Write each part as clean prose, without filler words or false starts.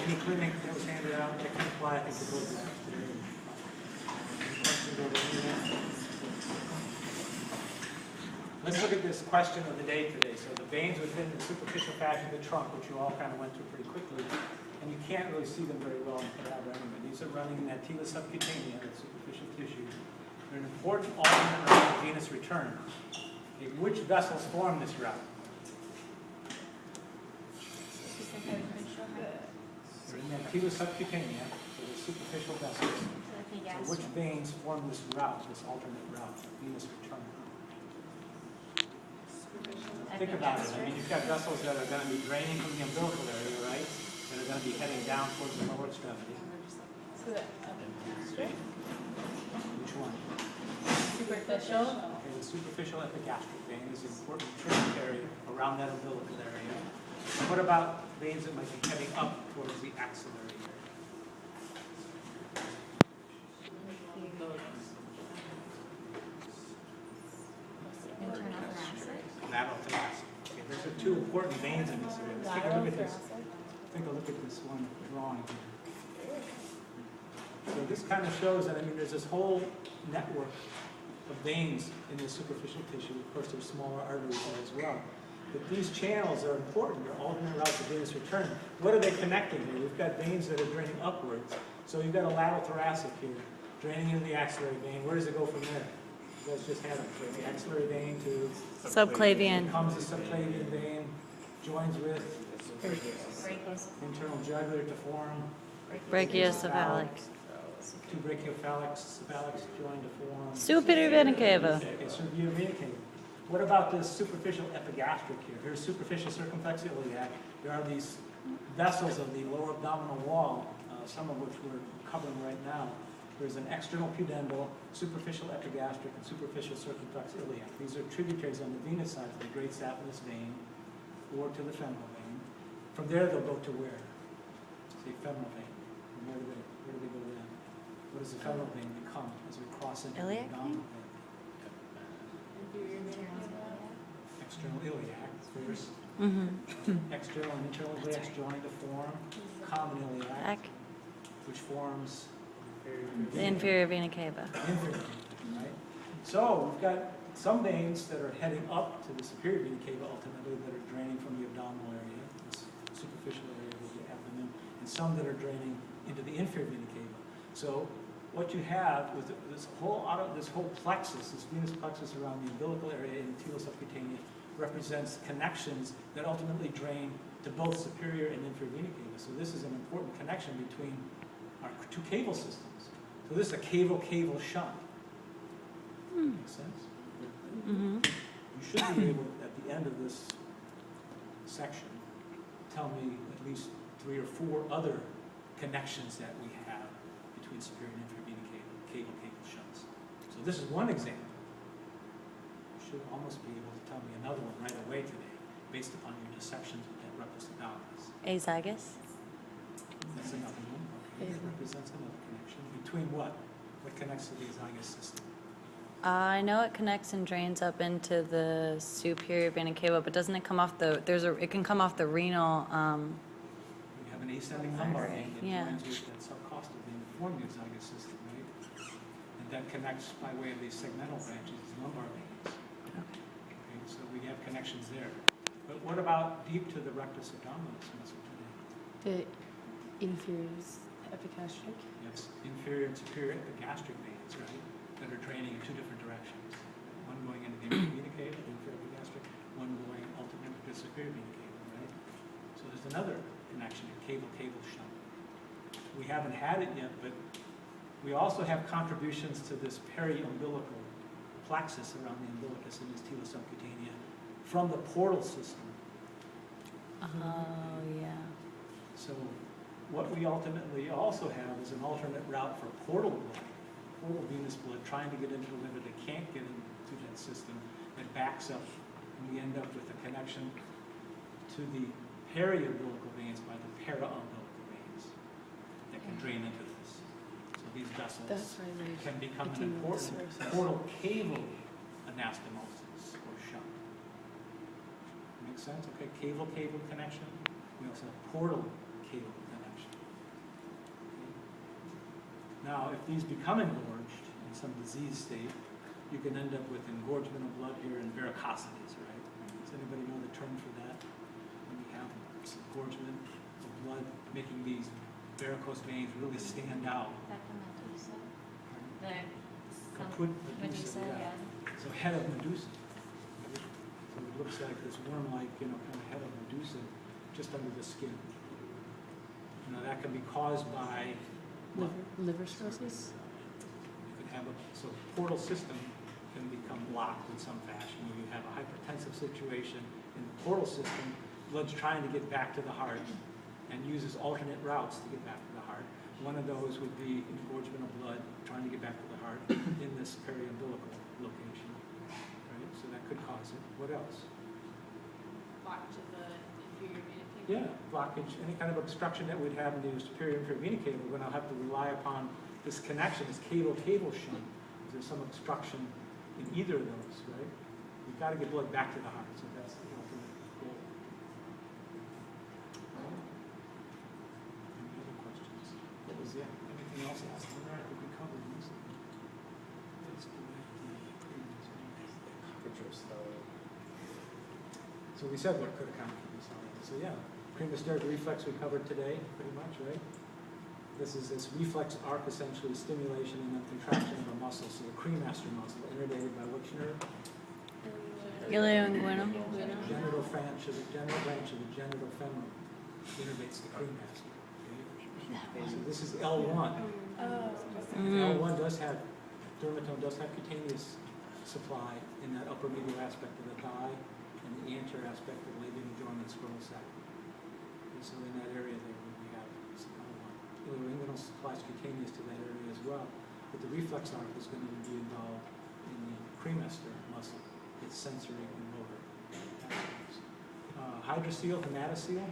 kidney clinic that was handed out, that can apply, I think, to both of them. Questions over here? Let's look at this question of the day today. So the veins within the superficial fascia of the trunk, which you all kind of went through pretty quickly, and you can't really see them very well in cadaver anyway. These are running in that tila subcutaneous, that superficial tissue. They're an important alternate route of venous return. Okay, which vessels form this route? They're in that tila subcutaneous, so the superficial vessels. So which veins form this route, this alternate route of venous return? Think about it. I mean, you've got vessels that are going to be draining from the umbilical area, right? That are going to be heading down towards the lower extremity. Which one? Superficial. Okay, the superficial epigastric vein is an important tributary around that umbilical area. What about veins that might be heading up towards the axillary area? Lateral thoracic. Okay, those are two important veins in this area. Let's take a look at this. Take a look at this one drawing here. So this kind of shows that, I mean, there's this whole network of veins in the superficial tissue. Of course, there's smaller arteries there as well. But these channels are important. They're alternate routes of venous return. What are they connecting here? We've got veins that are draining upwards. So you've got a lateral thoracic here, draining into the axillary vein. Where does it go from there? You guys just had it. The axillary vein to Subclavian. becomes the subclavian vein, joins with internal jugular to form Brachiocephalic. two brachiocephalics join to form Superior vena cava. Okay, superior vena cava. What about this superficial epigastric here? Here's superficial circumflex iliac. There are these vessels of the lower abdominal wall, some of which we're covering right now. There's an external pudendal, superficial epigastric, and superficial circumflex iliac. These are tributaries on the venous side to the great saphenous vein or to the femoral vein. From there, they'll go to where? Say femoral vein. And where do they go then? What does the femoral vein become as we cross into the Iliac abdominal vein? External iliac first. External and internal iliacs join to form common iliac, which forms The inferior vena cava. inferior vena, right? So we've got some veins that are heading up to the superior vena cava ultimately that are draining from the abdominal area, this superficial area of the abdomen, and some that are draining into the inferior vena cava. So what you have with this whole plexus, this venous plexus around the umbilical area in the tila subcutaneous, represents connections that ultimately drain to both superior and inferior vena cava. So this is an important connection between our two caval systems. So this is a caval-caval shunt. Makes sense? You should be able, at the end of this section, tell me at least 3 or 4 other connections that we have between superior and inferior vena cava, caval-caval shunts. So this is one example. You should almost be able to tell me another one right away today, based upon your dissections with that rectus abdominis. Azygos. That's another one. Okay, that represents another connection. Between what? What connects to the azygous system? I know it connects and drains up into the superior vena cava, but doesn't it come off the? It can come off the renal. We have an ascending lumbar vein that Yeah. joins with that subcostal vein to form the azygous system, right? And that connects by way of these segmental branches, these lumbar veins. Okay, so we have connections there. But what about deep to the rectus abdominis muscle today? The inferior epigastric. Yes, inferior and superior epigastric veins, right? That are draining in 2 different directions. One going into the inferior vena cava, the inferior epigastric, one going ultimately to the superior vena cava, right? So there's another connection, a caval-caval shunt. We haven't had it yet, but we also have contributions to this periumbilical plexus around the umbilicus in this tila subcutaneous from the portal system. Oh yeah. So what we ultimately also have is an alternate route for portal blood, portal venous blood trying to get into the liver that can't get into that system, that backs up, and we end up with a connection to the periumbilical veins by the paraumbilical veins that can drain into this. So these vessels can become an important portal caval anastomosis or shunt. Make sense? Okay, caval-caval connection. We also have portal caval connection. Now, if these become engorged in some disease state, you can end up with engorgement of blood here and varicosities, right? Does anybody know the term for that? When you have this engorgement of blood making these varicose veins really stand out. Caput Medusa, yeah. So head of Medusa. So it looks like this worm-like, kind of head of Medusa just under the skin. That can be caused by Liver cirrhosis? you could have so portal system can become blocked in some fashion. When you have a hypertensive situation in the portal system, blood's trying to get back to the heart and uses alternate routes to get back to the heart. One of those would be engorgement of blood trying to get back to the heart in this periumbilical location. Right? So that could cause it. What else? Blockage of the inferior vena cava. Yeah, blockage, any kind of obstruction that we'd have in the superior inferior vena cava, we're going to have to rely upon this connection, this cable-cable shunt. Is there some obstruction in either of those, right? We've got to get blood back to the heart, so that's the ultimate goal. Any other questions? What was that? Anything else asked? All right, we covered this. Let's go back to the previous one. So we said what could account for this already. So yeah, premotoric reflex we covered today, pretty much, right? This is this reflex arc, essentially stimulation and then contraction of a muscle. So the cremaster muscle, innervated by which nerve? Ilioinguinal. Genital branch of the genital femoral innervates the cremaster. Okay? So this is L1. L1 does have, dermatome does have cutaneous supply in that upper medial aspect of the thigh and the anterior aspect of the labium joint and scrotal sac. Okay, so in that area there we have L1. Ilioinguinal supplies cutaneous to that area as well, but the reflex arc is going to be involved in the cremaster muscle. It's sensory and motor aspects. Hydrocele, hematocele,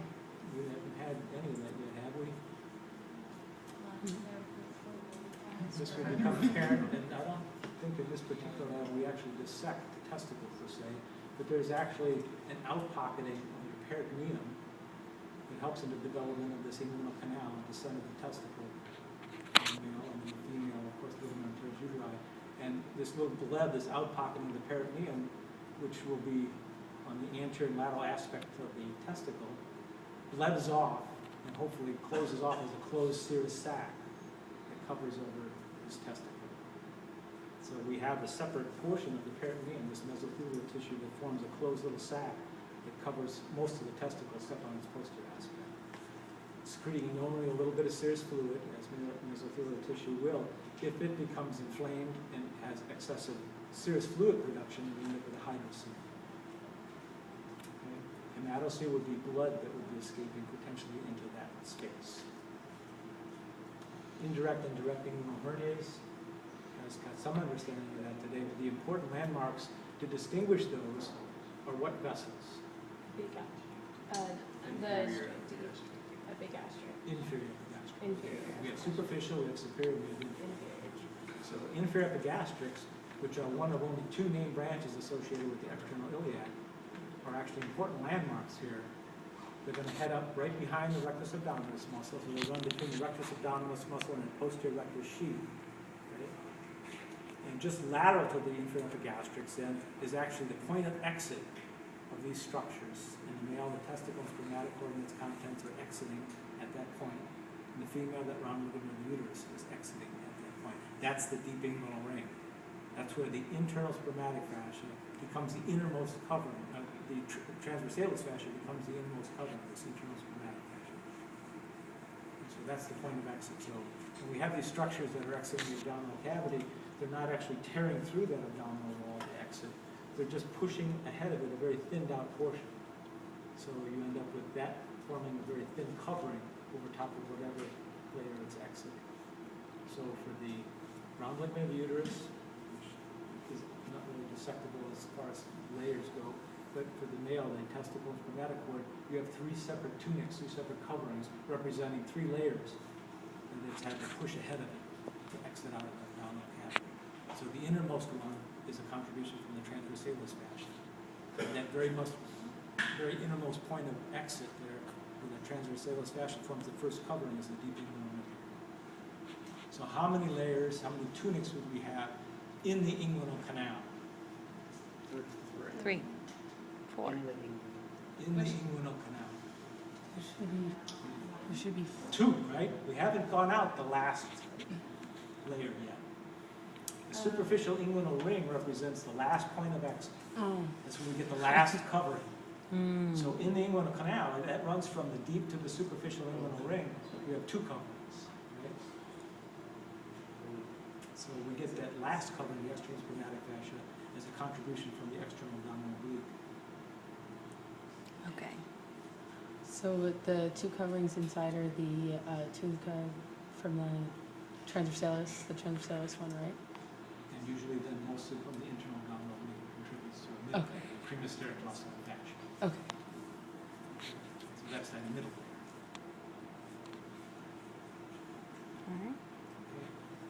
we haven't had any of that yet, have we? This will become apparent, and I don't think in this particular lab we actually dissect the testicle per se, but there's actually an outpocketing of the peritoneum that helps in the development of this inguinal canal at the center of the testicle, in the male, and in the female, of course, living on pars uteri. And this little bleb, this outpocketing of the peritoneum, which will be on the anterior and lateral aspect of the testicle, blebs off and hopefully closes off as a closed serous sac that covers over this testicle. So we have a separate portion of the peritoneum, this mesothelial tissue that forms a closed little sac that covers most of the testicle except on its posterior aspect. Secreting normally a little bit of serous fluid, as mesothelial tissue will, if it becomes inflamed and has excessive serous fluid production, we end up with a hydrocele. Okay? Hematocele would be blood that would be escaping potentially into that space. Indirect and direct inguinal hernias. Guys got some understanding of that today, but the important landmarks to distinguish those are what vessels? Big gastric. Inferior epigastric. Inferior. We have superficial, we have superior, we have inferior. So inferior epigastrics, which are one of only two named branches associated with the external iliac, are actually important landmarks here. They're going to head up right behind the rectus abdominis muscle, so they run between the rectus abdominis muscle and the posterior rectus sheath. Right? And just lateral to the inferior epigastrics then is actually the point of exit of these structures. In the male, the testicle and spermatic cord and its contents are exiting at that point. In the female, that round ligament of the uterus is exiting at that point. That's the deep inguinal ring. That's where the internal spermatic fascia becomes the innermost covering. The transversalis fascia becomes the innermost covering of this internal spermatic fascia. And so that's the point of exit. So when we have these structures that are exiting the abdominal cavity, they're not actually tearing through that abdominal wall to exit. They're just pushing ahead of it a very thinned out portion. So you end up with that forming a very thin covering over top of whatever layer it's exiting. So for the round ligament of the uterus, which is not really dissectable as far as layers go, but for the male, the testicle and spermatic cord, you have three separate tunics, three separate coverings representing three layers, and it's had to push ahead of it to exit out of the abdominal cavity. So the innermost one is a contribution from the transversalis fascia. And that very innermost point of exit there, where the transversalis fascia forms the first covering, is the deep inguinal ring. So how many layers, how many tunics would we have in the inguinal canal? 3, 4. In the inguinal canal? There should be 2, right? We haven't gone out the last layer yet. The superficial inguinal ring represents the last point of exit. oh, That's when we get the last covering. Mm. So in the inguinal canal, that runs from the deep to the superficial inguinal ring, we have 2 coverings. Right? So we get that last covering, the external spermatic fascia, as a contribution from the external abdominal oblique. Okay. so the 2 coverings inside are the tunica from the transversalis one, right? And usually then mostly from the internal abdominal oblique contributes to a Okay. premisteric muscle and fascia. Okay. So that's that middle layer. All right.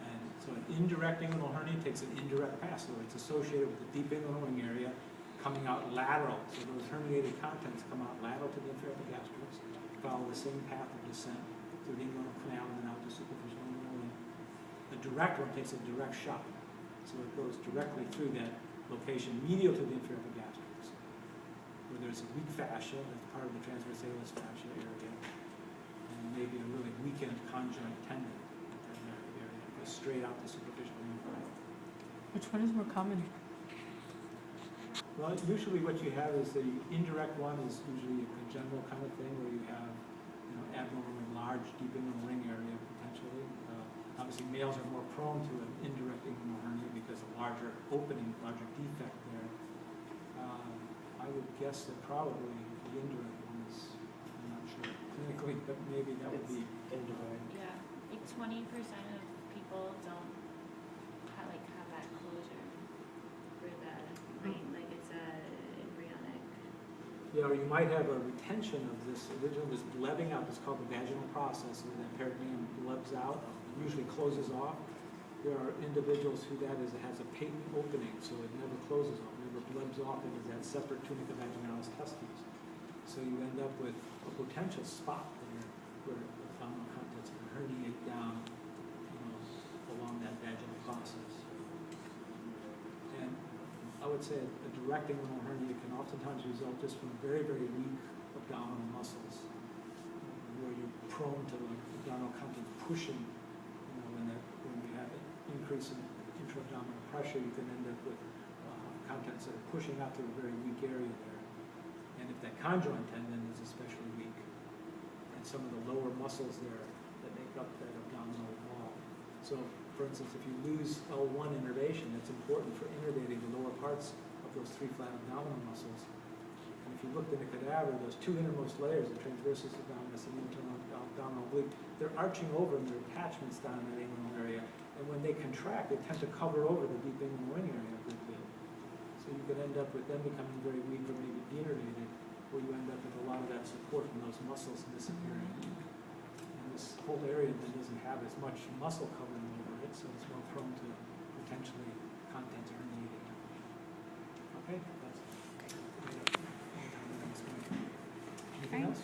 And so an indirect inguinal hernia takes an indirect pass through. It's associated with the deep inguinal ring area coming out lateral. So those herniated contents come out lateral to the inferior epigastrix, follow the same path of descent through the inguinal canal and then out to superficial inguinal ring. The direct one takes a direct shot. So it goes directly through that location medial to the inferior epigastrix, where there's a weak fascia, that's part of the transversalis fascia area, and maybe a really weakened conjoint tendon in that area. It goes straight out to superficial inguinal ring. Which one is more common? Well, usually what you have is the indirect one is usually a congenital kind of thing where you have, abnormally large deep inguinal ring area potentially. Obviously, males are more prone to an indirect inguinal hernia because of larger opening, larger defect there. I would guess that probably the indirect one is, I'm not sure clinically, but maybe that would be indirect. Yeah, like 20% of people don't have that closure for the brain, like it's a embryonic. Yeah, or you might have a retention of this original, this blebbing out, it's called the vaginal process, where that peritoneum blebs out, usually closes off. There are individuals who that is, it has a patent opening, so it never closes off, never blebs off into that separate tunica vaginalis testes. So you end up with a potential spot where the abdominal contents can herniate down, along that vaginal process. And I would say a direct inguinal hernia can oftentimes result just from very, very weak abdominal muscles, where you're prone to the abdominal content pushing. When you have an increase in intra-abdominal pressure, you can end up with contents that are pushing out to a very weak area there. And if that conjoint tendon is especially weak, and some of the lower muscles there that make up that abdominal wall. So, for instance, if you lose L1 innervation, that's important for innervating the lower parts of those 3 flat abdominal muscles. And if you looked in a cadaver, those 2 innermost layers, the transversus abdominis and the internal abdominal oblique, they're arching over and they're attachments down in that inguinal area. And when they contract, they tend to cover over the deep inguinal ring area a good bit. So you could end up with them becoming very weak or maybe denervated, where you end up with a lot of that support from those muscles disappearing. And this whole area then doesn't have as much muscle covering over it, so it's more prone to potentially contents herniating. Okay, that's anything else?